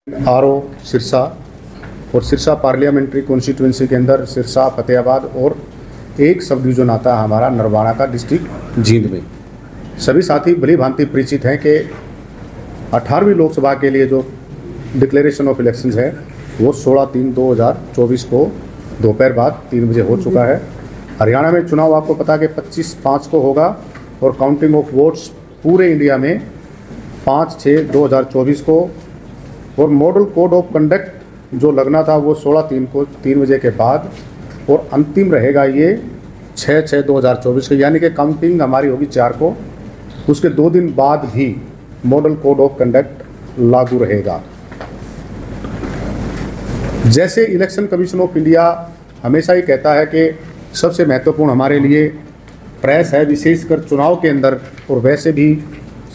RO Sirsa और Sirsa parliamentary constituency के अंदर सिरसा, फतेहाबाद और एक सब डिवीजन आता है हमारा नरवाना का डिस्ट्रिक्ट जींद में। सभी साथी भली भांति परिचित हैं कि 18वीं लोकसभा के लिए जो डिक्लेरेशन ऑफ इलेक्शंस है वो 16/3/2024 को दोपहर बाद 3 बजे हो चुका है। हरियाणा में चुनाव आपको पता है कि 25/5 को होगा और काउंटिंग ऑफ वोट्स पूरे इंडिया में 5/6/2024 को, और मॉडल कोड ऑफ कंडक्ट जो लगना था वो 16/3 को 3 बजे के बाद, और अंतिम रहेगा ये 6/6/2024 को, यानी कि काउंटिंग हमारी होगी 4 को। उसके 2 दिन बाद भी मॉडल कोड ऑफ कंडक्ट लागू रहेगा। जैसे इलेक्शन कमीशन ऑफ इंडिया हमेशा ही कहता है कि सबसे महत्वपूर्ण हमारे लिए प्रेस है, विशेषकर चुनाव के अंदर, और वैसे भी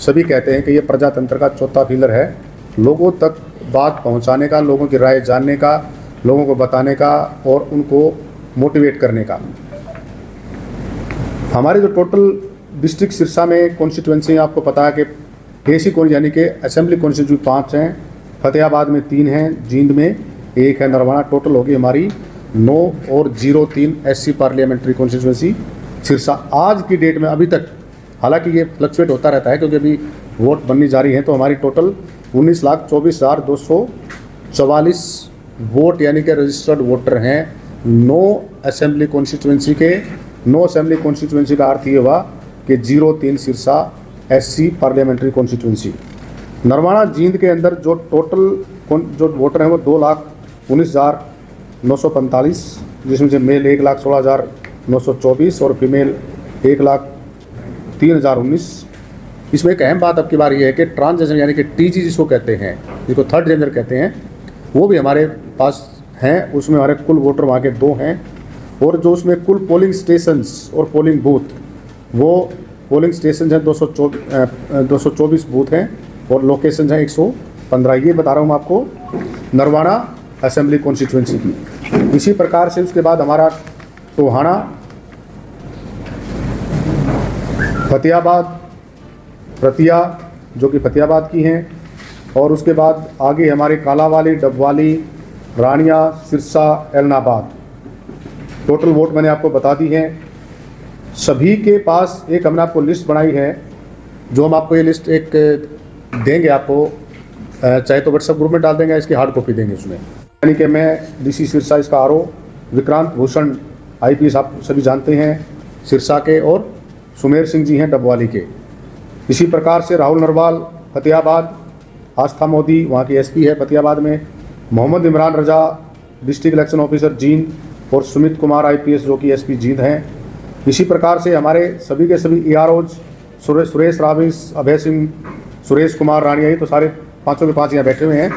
सभी कहते हैं कि ये प्रजातंत्र का चौथा पिलर है, लोगों तक बात पहुंचाने का, लोगों की राय जानने का, लोगों को बताने का और उनको मोटिवेट करने का। हमारे जो टोटल डिस्ट्रिक्ट सिरसा में कॉन्स्टिट्यूंसी आपको पता है कि एसी कौन यानी कि असेंबली कॉन्स्टिट्यूंसी 5 हैं, फतेहाबाद में 3 हैं, जींद में 1 है, नरवाना। टोटल होगी हमारी 9 और 03 एससी पार्लियामेंट्री कॉन्स्टिट्यूंसी सिरसा। आज की डेट में अभी तक, हालांकि ये फ्लक्चुएट होता रहता है क्योंकि अभी वोट बननी जारी है, तो हमारी टोटल 19,24,244 वोट यानी कि रजिस्टर्ड वोटर हैं 9 असेंबली कॉन्स्टिट्यूंसी के। 9 असेंबली कॉन्स्टिट्यूंसी का अर्थ ये हुआ कि 03 Sirsa SC parliamentary constituency. Narwana Jind के अंदर जो टोटल जो वोटर हैं वो 2,19,945, जिसमें से मेल 1,16,924 और फीमेल 1,03,019। इसमें एक अहम बात अब की बार ये है कि ट्रांसजेंडर यानी कि टीजी जिसको कहते हैं, जिसको थर्ड जेंडर कहते हैं, वो भी हमारे पास हैं। उसमें हमारे कुल वोटर वहाँ के 2 हैं, और जो उसमें कुल पोलिंग स्टेशंस और पोलिंग बूथ, वो पोलिंग स्टेशन हैं 224 बूथ हैं और लोकेशन हैं 115। ये बता रहा हूँ मैं आपको नरवाना असेंबली कॉन्स्टिट्यूंसी की। इसी प्रकार से उसके बाद हमारा टोहाना, फतेहाबाद, रतिया जो कि फतेहाबाद की हैं, और उसके बाद आगे हमारे कालावाली, डबवाली, रानिया, सिरसा, एलनाबाद। टोटल वोट मैंने आपको बता दी हैं। सभी के पास एक हमने आपको लिस्ट बनाई है, जो हम आपको ये लिस्ट एक देंगे आपको, चाहे तो व्हाट्सएप ग्रुप में डाल देंगे, इसकी हार्ड कॉपी देंगे उसमें। यानी कि मैं डीसी सिरसा इसका आरओ विक्रांत भूषण आईपीएस आप सभी जानते हैं सिरसा के, और सुमेर सिंह जी हैं डबवाली के। इसी प्रकार से राहुल नरवाल फतेहाबाद, आस्था मोदी वहाँ की एसपी है फतेहाबाद में, मोहम्मद इमरान रजा डिस्ट्रिक्ट इलेक्शन ऑफिसर जींद, और सुमित कुमार आईपीएस जो कि एसपी जींद हैं। इसी प्रकार से हमारे सभी के सभी एआरओज सुरेश राविस, अभय सिंह, सुरेश कुमार रानिया, ये तो सारे 5 के 5 यहाँ बैठे हुए हैं।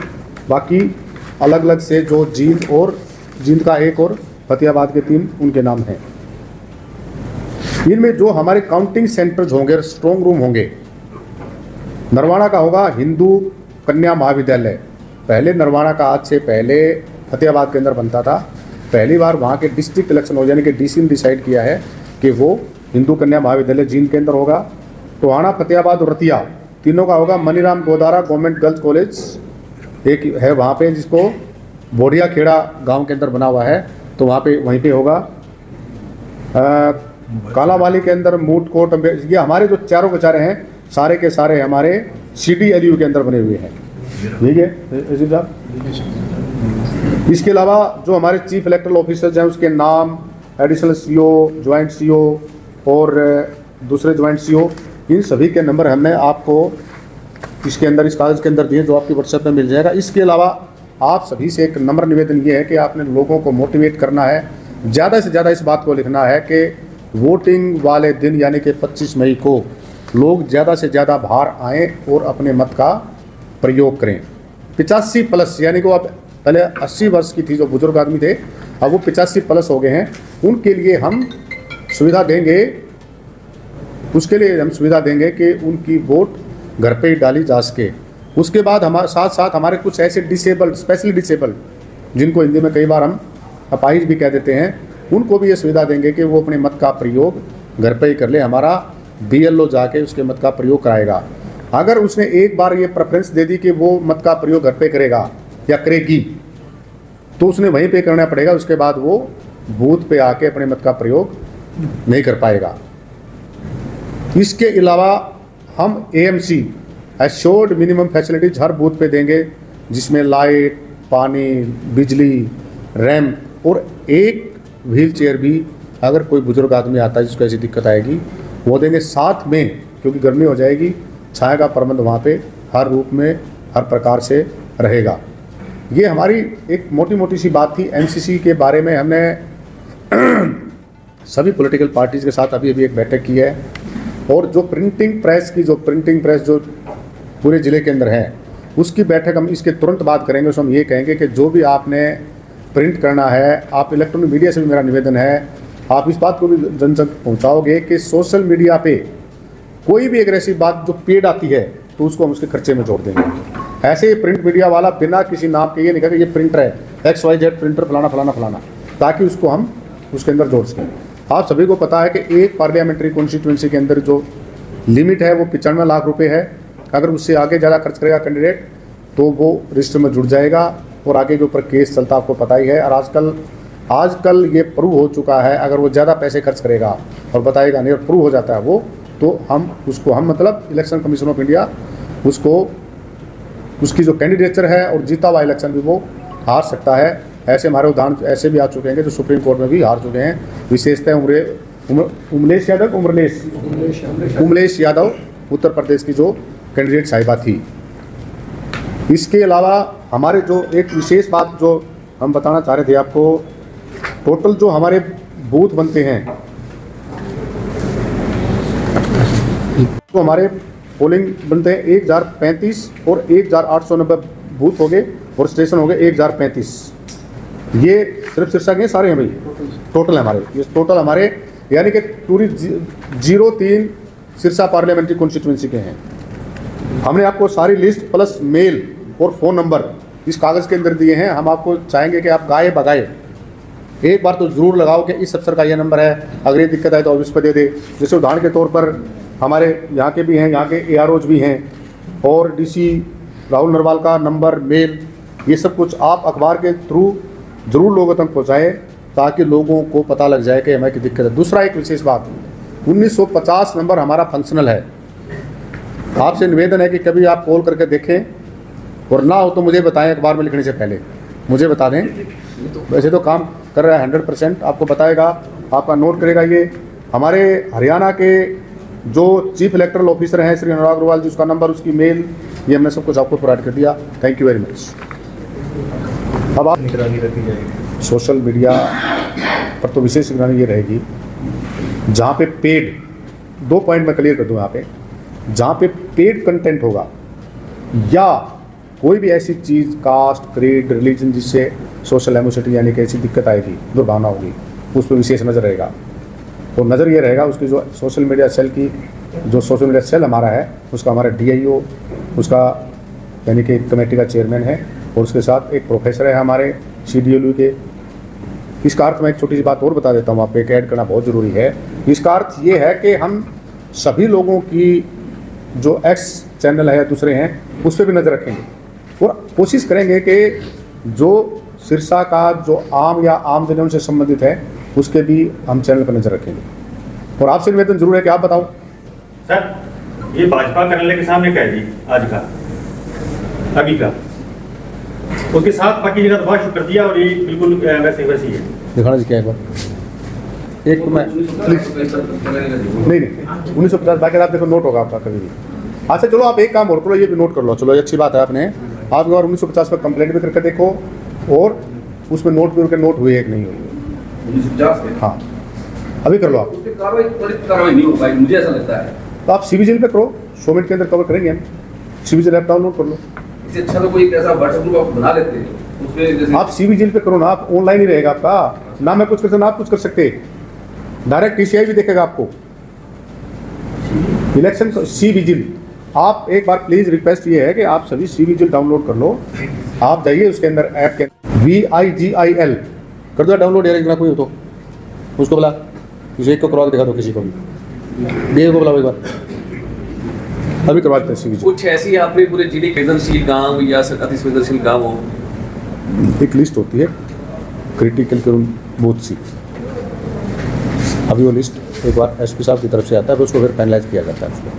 बाकी अलग अलग से जो जींद का 1 और फतेहाबाद के 3 उनके नाम हैं। इनमें जो हमारे काउंटिंग सेंटर्स होंगे, स्ट्रॉन्ग रूम होंगे, नरवाना का होगा हिंदू कन्या महाविद्यालय। पहले नरवाना का आज से पहले फतेहाबाद के अंदर बनता था। पहली बार वहाँ के डिस्ट्रिक्ट इलेक्शन हो, यानी कि डीसी ने डिसाइड किया है कि वो हिंदू कन्या महाविद्यालय जींद के अंदर होगा। टोहाना, फतेहाबाद और रतिया तीनों का होगा Maniram Godara government girls college एक है वहाँ पे, जिसको बोडिया खेड़ा गाँव के अंदर बना हुआ है, तो वहीं पे होगा। कालावाली के अंदर मूट कोट, ये हमारे जो चारों के चारे हैं सारे के सारे हमारे CDLU के अंदर बने हुए हैं। ठीक है अजीब साहब। इसके अलावा जो हमारे चीफ इलेक्टरल ऑफिसर्स हैं उसके नाम, एडिशनल CO, ज्वाइंट CO और दूसरे ज्वाइंट CO, इन सभी के नंबर हमने आपको इसके अंदर, इस कागज़ के अंदर दिए, जो आपकी व्हाट्सएप में मिल जाएगा। इसके अलावा आप सभी से एक नम्र निवेदन ये है कि आपने लोगों को मोटिवेट करना है, ज़्यादा से ज़्यादा इस बात को लिखना है कि वोटिंग वाले दिन यानी कि 25 मई को लोग ज़्यादा से ज़्यादा बाहर आएँ और अपने मत का प्रयोग करें। 85+ यानी कि अब पहले 80 वर्ष की थी जो बुजुर्ग आदमी थे, अब वो 85+ हो गए हैं, उनके लिए हम सुविधा देंगे। उसके लिए हम सुविधा देंगे कि उनकी वोट घर पे ही डाली जा सके। उसके बाद हमारे साथ साथ हमारे कुछ ऐसे डिसेबल्ड, स्पेशली डिसेबल्ड, जिनको हिंदी में कई बार हम अपाहिज भी कह देते हैं, उनको भी ये सुविधा देंगे कि वो अपने मत का प्रयोग घर पे ही कर ले। हमारा BLO जाके उसके मत का प्रयोग कराएगा। अगर उसने एक बार ये प्रेफरेंस दे दी कि वो मत का प्रयोग घर पे करेगा या करेगी तो उसने वहीं पे करना पड़ेगा, उसके बाद वो बूथ पे आके अपने मत का प्रयोग नहीं कर पाएगा। इसके अलावा हम AMC एश्योर्ड मिनिमम फैसिलिटीज हर बूथ पे देंगे, जिसमें लाइट, पानी, बिजली, रैंप और एक व्हील चेयर भी अगर कोई बुजुर्ग आदमी आता है जिसको ऐसी दिक्कत आएगी वो देंगे। साथ में क्योंकि गर्मी हो जाएगी, छाया का प्रबंध वहाँ पे हर रूप में हर प्रकार से रहेगा। ये हमारी एक मोटी मोटी सी बात थी। MCC के बारे में हमने सभी पॉलिटिकल पार्टीज़ के साथ अभी एक बैठक की है, और जो प्रिंटिंग प्रेस जो पूरे ज़िले के अंदर है उसकी बैठक हम इसके तुरंत बाद करेंगे। उसमें हम ये कहेंगे कि जो भी आपने प्रिंट करना है, आप इलेक्ट्रॉनिक मीडिया से भी मेरा निवेदन है, आप इस बात को भी जन तक पहुँचाओगे कि सोशल मीडिया पे कोई भी अगर ऐसी बात जो पेड आती है तो उसको हम उसके खर्चे में जोड़ देंगे। ऐसे ही प्रिंट मीडिया वाला बिना किसी नाम के ये नहीं कहेगा ये प्रिंटर है XYZ प्रिंटर फलाना फलाना फलाना, ताकि उसको हम उसके अंदर जोड़ सकें। आप सभी को पता है कि एक पार्लियामेंट्री कॉन्स्टिट्यूंसी के अंदर जो लिमिट है वो 95 लाख रुपए है। अगर उससे आगे ज़्यादा खर्च करेगा कैंडिडेट तो वो रजिस्टर में जुड़ जाएगा और आगे के ऊपर केस चलता आपको पता ही है। और आजकल ये प्रूव हो चुका है, अगर वो ज़्यादा पैसे खर्च करेगा और बताएगा नहीं और प्रूव हो जाता है वो, तो हम मतलब इलेक्शन कमीशन ऑफ इंडिया उसकी जो कैंडिडेचर है और जीता हुआ इलेक्शन भी वो हार सकता है। ऐसे हमारे उदाहरण ऐसे भी आ चुके हैं जो सुप्रीम कोर्ट में भी हार चुके हैं। विशेषतः उमलेश यादव उत्तर प्रदेश की जो कैंडिडेट साहिबा थी। इसके अलावा हमारे जो एक विशेष बात जो हम बताना चाह रहे थे आपको, टोटल जो हमारे बूथ बनते हैं तो हमारे पोलिंग बनते हैं 1035 और 1890 बूथ हो गए और स्टेशन हो गए 1035। ये सिर्फ सिरसा के सारे हैं भाई, टोटल हमारे ये टोटल हमारे यानी कि पूरी 03 सिरसा पार्लियामेंट्री कॉन्स्टिट्यूंसी के हैं। हमने आपको सारी लिस्ट प्लस मेल और फ़ोन नंबर इस कागज़ के अंदर दिए हैं। हम आपको चाहेंगे कि आप गाए बगाए एक बार तो ज़रूर लगाओ कि इस अफसर का ये नंबर है, अगर ये दिक्कत आए तो ऑफिस पर दे दे। जैसे उदाहरण के तौर पर हमारे यहाँ के भी हैं, यहाँ के AROs भी हैं और DC राहुल नरवाल का नंबर, मेल, ये सब कुछ आप अखबार के थ्रू ज़रूर लोगों तक पहुँचाएँ ताकि लोगों को पता लग जाए कि हमें की दिक्कत है। दूसरा एक विशेष बात, 1950 नंबर हमारा फंक्शनल है। आपसे निवेदन है कि कभी आप कॉल करके देखें और ना हो तो मुझे बताएं, अखबार में लिखने से पहले मुझे बता दें। वैसे तो काम कर रहा है 100%, आपको बताएगा, आपका नोट करेगा। ये हमारे हरियाणा के जो चीफ इलेक्टरल ऑफिसर हैं श्री अनुराग अग्रवाल जी, उसका नंबर, उसकी मेल, ये हमने सब कुछ आपको प्रोवाइड कर दिया। Thank you very much. अब आप निगरानी रखी जाएगी सोशल मीडिया पर, तो विशेष निगरानी ये रहेगी जहाँ पे पेड, 2 पॉइंट मैं क्लियर कर दूँ यहाँ पे, जहाँ पे पेड कंटेंट होगा या कोई भी ऐसी चीज़ कास्ट, क्रीड, रिलीजन जिससे सोशल एमोसिटी यानी कि ऐसी दिक्कत आएगी, दुर्भावना होगी, उस पर विशेष नज़र रहेगा। और नज़र ये रहेगा उसकी जो सोशल मीडिया सेल की, जो सोशल मीडिया सेल हमारा है उसका हमारा DIO उसका यानी कि कमेटी का चेयरमैन है और उसके साथ एक प्रोफेसर है हमारे CDLU के। इसका अर्थ मैं एक छोटी सी बात और बता देता हूँ, आप एक ऐड करना बहुत ज़रूरी है। इसका अर्थ ये है कि हम सभी लोगों की जो X चैनल है दूसरे हैं उस पर भी नज़र रखेंगे और कोशिश करेंगे कि जो सिरसा का जो आम या आम जनों से संबंधित है उसके भी हम चैनल पर नज़र रखेंगे। और आपसे निवेदन जरूर है कि आप बताओ सर, ये भाजपा करने के सामने क्या है जी आज का अभी का, उसके साथ बाकी जगह दफा शुरू कर दिया और ये बिल्कुल वैसे वैसी है। दिखाना जी क्या एक बार, एक तो मैं नहीं 1950 बाकी आप देखो नोट होगा आपका कभी भी। अच्छा चलो आप एक काम और करो, ये भी नोट कर लो। चलो ये अच्छी बात है, आपने आप एक बार 1950 पर कंप्लेंट भी करके देखो और उसमें नोट भी उनके नोट हुए एक नहीं हुए 1950 हाँ अभी कर लो आप। कार्रवाई नहीं हो पाई मुझे ऐसा लगता है। तो आप CBGL पे करो, 100 मिनट के अंदर कवर करेंगे हम। CBGL ऐप डाउनलोड कर लो। इससे अच्छा तो कोई ऐसा व्हाट्सएप ग्रुप आप बना लेते हैं उसमें, जैसे आप CBGL पे करो ना, आप ऑनलाइन ही रहेगा आपका, ना मैं कुछ कर सकता ना आप कुछ कर सकते, डायरेक्ट TCI भी देखेगा आपको इलेक्शन। CBGL आप एक बार प्लीज रिक्वेस्ट ये है कि आप सभी CBGL डाउनलोड कर लो। आप जाइए उसके अंदर ऐप के VIGIL कर दो डाउनलोड, यार इतना कोई हो तो उसको बोला किसी एक को करवा के दिखा दो, किसी को भी देख को बोला एक बार अभी करवा देते हैं। कुछ ऐसी आपने पूरे जिले संवेदनशील गांव या अति संवेदनशील गांव हो एक लिस्ट होती है क्रिटिकल बूथ सी। अभी वो लिस्ट एक बार एसपी साहब की तरफ से आता है, तो उसको फिर फाइनलाइज किया जाता है उसको।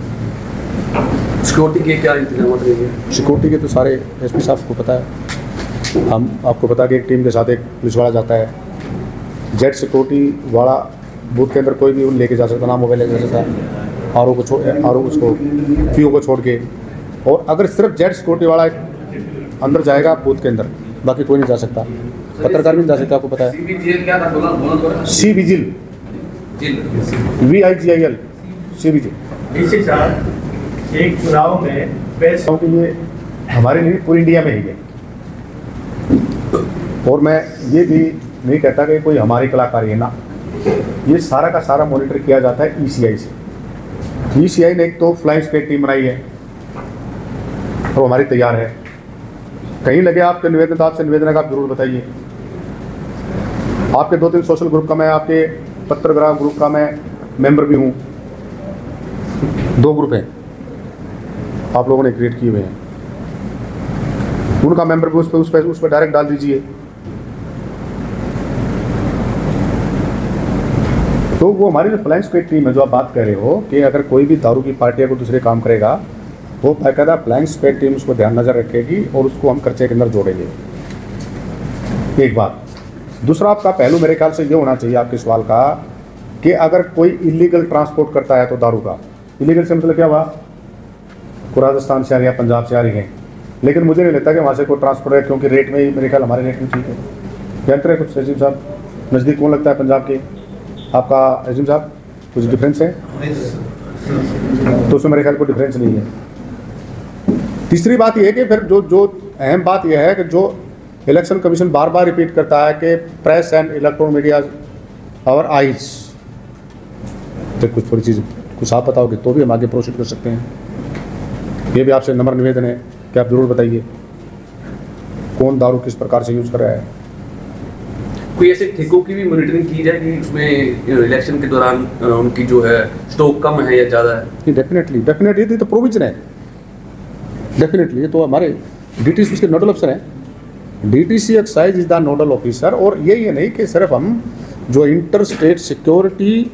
सिक्योरिटी के क्या इंतजाम रहेंगे? सिक्योरिटी के तो सारे एसपी साहब को पता है। हम आपको पता है कि एक टीम के साथ एक पुलिस वाला जाता है। जेट सिक्योरिटी वाला बूथ के अंदर कोई भी लेके जा सकता, ना मोबाइल लेके जा सकता, आर ओ उसको पीओ को छोड़ के। और अगर सिर्फ जेट सिक्योरिटी वाला अंदर जाएगा बूथ के अंदर, बाकी कोई नहीं जा सकता, पत्रकार भी नहीं जा सकता, आपको पता है। CBGL क्या था बोला? C vigil, VIGIL, C vigil. इसी साल एक चुनाव में प्रेस क्योंकि ये हमारे लिए पूरी इंडिया में ही है। और मैं ये भी नहीं कहता कि कोई हमारी कलाकारी है ना, ये सारा का सारा मॉनिटर किया जाता है ECI से। ECI ने एक तो फ्लाइंग स्क्वाड टीम बनाई है और हमारी तैयार है। कहीं लगे आपके निवेदन, तो आपसे निवेदन का आप जरूर बताइए। आपके 2-3 सोशल ग्रुप का मैं, आपके पत्रकार ग्रुप का मैं मेंबर भी हूँ। 2 ग्रुप हैं आप लोगों ने क्रिएट किए हुए हैं, उनका मेंबर भी उस पर डायरेक्ट डाल दीजिए। तो वो हमारी जो फ्लाइंग स्क्वाड टीम है, जो आप बात कर रहे हो कि अगर कोई भी दारू की पार्टी या कोई दूसरे काम करेगा, वो बाकायदा फ्लाइंग स्क्वाड टीम उसको ध्यान नज़र रखेगी और उसको हम खर्चे के अंदर जोड़ेंगे। एक बात। दूसरा, आपका पहलू मेरे ख्याल से ये होना चाहिए आपके सवाल का कि अगर कोई इलीगल ट्रांसपोर्ट करता है तो दारू का, इलीगल से मतलब क्या हुआ, को राजस्थान से आ रही है, पंजाब से आ रही है, लेकिन मुझे नहीं लगता कि वहाँ से कोई ट्रांसपोर्ट है, क्योंकि रेट में ही मेरे ख्याल हमारे रेट में ठीक है। जानते हैं कुछ अजीम साहब, नज़दीक कौन लगता है पंजाब के आपका अजीम साहब? कुछ डिफरेंस है तो उसमें मेरे ख्याल कोई डिफरेंस नहीं है। तीसरी बात यह है कि फिर जो अहम बात यह है कि जो इलेक्शन कमीशन बार बार रिपीट करता है कि press and electronic media our eyes, फिर कुछ थोड़ी चीज़ कुछ आप बताओगे तो भी हम आगे प्रोसीड कर सकते हैं। ये भी आपसे नम्र निवेदन है कि आप जरूर बताइए कौन दारू किस प्रकार से यूज़ कर रहा है। कोई ऐसे ठेकों की भी मॉनिटरिंग की जाए कि उसमें इलेक्शन के दौरान उनकी जो है स्टॉक कम है या ज़्यादा है? डेफिनेटली ये तो प्रोविजन है, डेफिनेटली ये तो हमारे DTC उसके नोडल अफसर हैं। DTC excise is the nodal officer. और ये नहीं कि सिर्फ हम जो इंटर स्टेट सिक्योरिटी,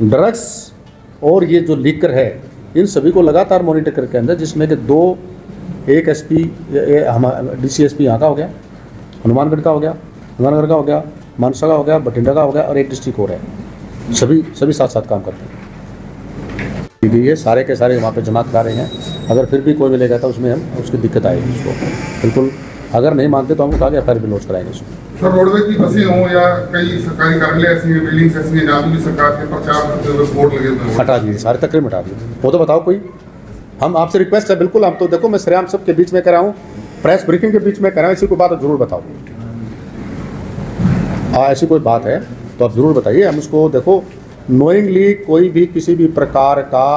ड्रग्स और ये जो लीकर है, इन सभी को लगातार मॉनिटर करके अंदर, जिसमें कि एक SP DCSP यहाँ का हो गया, हनुमानगढ़ का हो गया, मानसा का हो गया, बठिंडा का हो गया, और एक डिस्ट्रिक्ट और है। सभी साथ साथ काम करते हैं। ये सारे के सारे वहाँ पे जमा करा रहे हैं। अगर फिर भी कोई मिलेगा तो उसमें हम उसकी दिक्कत आएगी उसको, बिल्कुल। अगर नहीं मानते तो हम उसका आगे FIR भी लॉन्च कराएंगे उसको। सर, रोडवेज की बसें हों या कई सरकारी कार्यालय ऐसी हैं, बिल्डिंग्स ऐसी हैं जहाँ भी सरकार के प्रचार बोर्ड लगे हुए हैं, हटा दीजिए, सारे तकरीर हटा दीजिए। वो तो बताओ कोई, हम आपसे रिक्वेस्ट है बिल्कुल। हम तो देखो, मैं श्रेयाम सबके बीच में कह रहा हूँ, प्रेस ब्रीफिंग के बीच में कह रहा हूँ, इसी को बात जरूर बताओ। ऐसी कोई बात है तो आप ज़रूर बताइए। हम उसको देखो, नोइंगली कोई भी किसी भी प्रकार का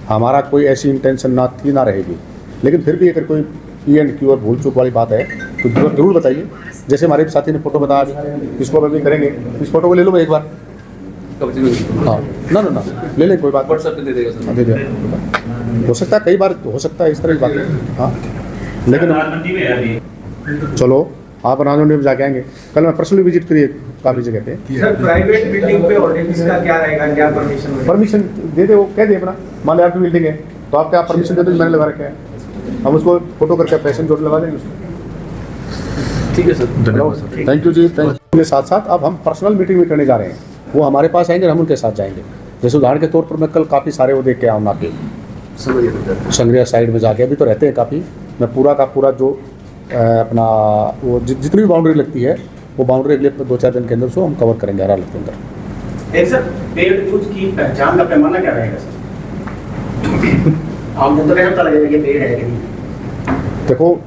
हमारा कोई ऐसी इंटेंशन ना थी ना रहेगी, लेकिन फिर भी अगर कोई P&Q और भूल चूक वाली बात है तो जरूर बताइए। जैसे हमारे साथी ने फोटो बताया, इसको अभी करेंगे, इस फोटो को ले लो मैं एक बार। हाँ, ना ले लें, कोई बात। व्हाट्सएप पे दे देगा सर? दे दिया, हो सकता है, कई बार हो सकता है इस तरह की बात है। हाँ, लेकिन चलो आप राजमंड्री में जाके आएंगे। कल मैं पर्सनली विजिट करिए काफ़ी जगह पे। सर, प्राइवेट बिल्डिंग पे ऑडियंस का क्या रहेगा, क्या परमिशन दे दे, वो कह दे अपना। मान लो आपकी बिल्डिंग है तो आप क्या परमिशन दे दो, मैंने लगा रखा है, हम उसको फोटो करके पैशन जोड़ लगा देंगे उसको। ठीक है सर, धन्यवाद सर। थैंक यू जी, थैंक यू। के साथ साथ अब हम पर्सनल मीटिंग भी करने जा रहे हैं। वो हमारे पास आएंगे, हम उनके साथ जाएंगे। जैसे उदाहरण के तौर पर मैं कल काफ़ी सारे वो देख के आऊँ आपके संग्रिया साइड में जाके, अभी तो रहते हैं काफ़ी। मैं पूरा का पूरा जो अपना वो जितनी भी बाउंड्री लगती है, वो बाउंड्री अगले 2-4 दिन के अंदर उसको हम कवर करेंगे हर हालत के अंदर। एक सर, पेड न्यूज की पहचान का पैमाना क्या रहेगा सर? आम जनता को कैसे पता लगेगा ये पेड है कि नहीं? देखो,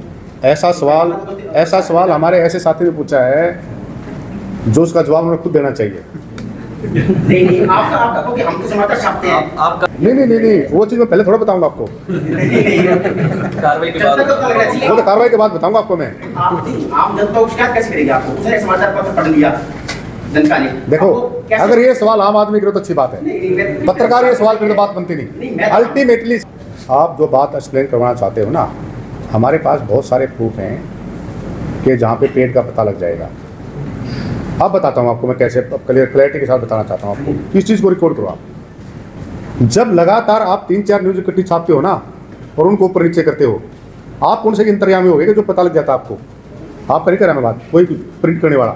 ऐसा सवाल हमारे ऐसे साथी ने पूछा है जो उसका जवाब उन्हें खुद देना चाहिए। नहीं, आपका क्योंकि हम तो समाचार छापते हैं। आपका नहीं, वो चीज़ मैं पहले थोड़ा बताऊंगा आपको। कार्रवाई के बाद, वो तो कार्रवाई के बाद बताऊंगा आपको मैं। आम जनता को शिकायत कैसे करेगी? आपको उसने समाचार पत्र पढ़ लिया जनता ने। देखो, अगर ये सवाल आम आदमी करे तो अच्छी बात है, पत्रकार ये सवाल करे तो बात बनती नहीं। अल्टीमेटली आप जो बात एक्सप्लेन करवाना चाहते हो ना, हमारे पास बहुत सारे प्रूफ हैं कि जहाँ पे पेट का पता लग जाएगा। अब बताता हूँ आपको मैं कैसे, क्लैरिटी के साथ बताना चाहता हूँ आपको। इस चीज़ को रिकॉर्ड करो आप। जब लगातार आप 3-4 न्यूज़ इकट्ठी छापते हो ना और उनको ऊपर नीचे करते हो, आप कौन से इंतजामी हो गए कि जो पता लग जाता आपको? आपका नहीं कर रहा मैं बात, कोई प्रिंट करने वाला।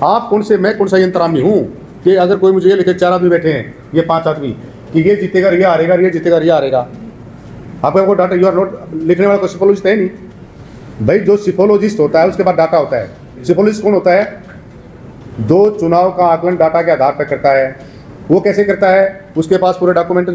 आप कौन से, मैं कौन सा इंतजामी हूँ कि अगर कोई मुझे ये लिखे 4 आदमी बैठे हैं, ये 5 आदमी, कि ये जीतेगा, ये हारेगा, ये जीतेगा, ये हारेगा। आपका वो डाटा, यू आर नॉट, लिखने वाला कोई सिफोलॉजिस्ट है नहीं भाई। जो सिफोलॉजिस्ट होता है उसके बाद डाटा होता है। सिफोलॉजिस्ट कौन होता है? दो चुनाव का आकलन डाटा के आधार पर करता है। वो कैसे करता है? उसके पास पूरे डॉक्यूमेंट,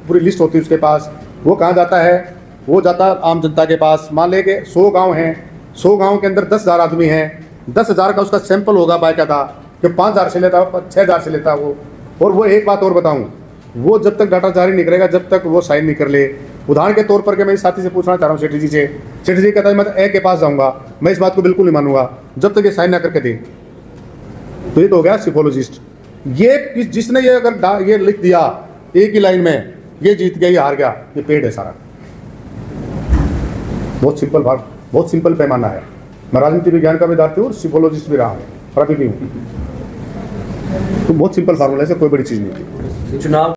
पूरी लिस्ट होती है उसके पास। वो कहाँ जाता है? वो जाता आम जनता के पास। मान ले कि 100 गाँव हैं, 100 गाँव के अंदर 10,000 आदमी हैं, 10,000 का उसका सैंपल होगा बाकायदा, कि 5,000 से लेता है, 6,000 से लेता है वो। और वो एक बात और बताऊँ, वो जब तक डाटा जारी नहीं करेगा, जब तक वो साइन नहीं कर ले। उदाहरण के तौर पर, कि मैं इस साथी से पूछना चाह रहा हूँ, सेठ जी से, सेठ जी कहता है मैं ए के पास जाऊँगा, मैं इस बात को बिल्कुल नहीं मानूंगा जब तक ये साइन ना करके दे। तो ये तो हो गया सिफोलॉजिस्ट। ये जिसने ये अगर ये लिख दिया एक ही लाइन में, ये जीत गया, ये हार गया, ये पेड है सारा। बहुत सिंपल बात, बहुत सिंपल पैमाना है। मैं राजनीति विज्ञान का विद्यार्थी हूँ और सिफोलॉजिस्ट भी रहा हूँ और अभी भी हूँ। तो बहुत सिंपल फार्मूला है, कोई बड़ी चीज़ नहीं थी। चुनाव